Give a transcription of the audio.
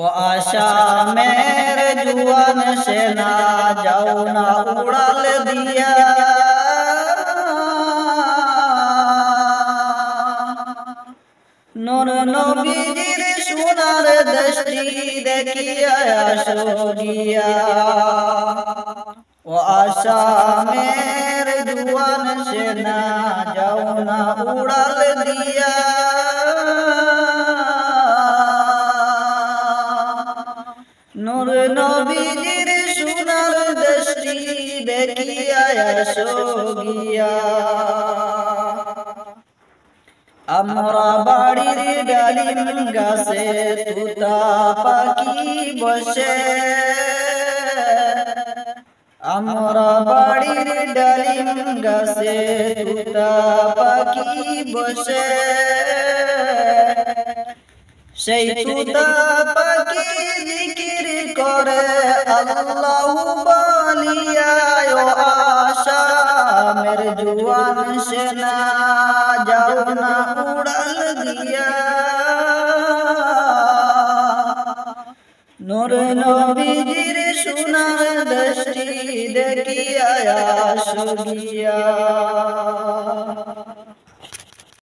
ও আশা মেরে জুয়ান সেনা যাও না উড়াল দিয়া নূর নবীজির সোনার দৃষ্টি দেখিয়া আসো গিয়া ও আশা মেরে জুয়ান সেনা যাও না উড়াল দিয়া নূর নবীজির সোনার দৃষ্টি দেখিয়া আসো গিয়া আমরা বাড়ির ডালিম গাছে তুতা পাখি বসে আমরা বাড়ির ডালিম গাছে তুতা পাখি বসে সেই তুতা পাখি জিকির করে আল্লাহু বলিয়া ও আশা মের জুয়ান সেনা যাও না উড়াল দিয়া নূর নবীজির সোনার দৃষ্টি দেখিয়া আসো গিয়া।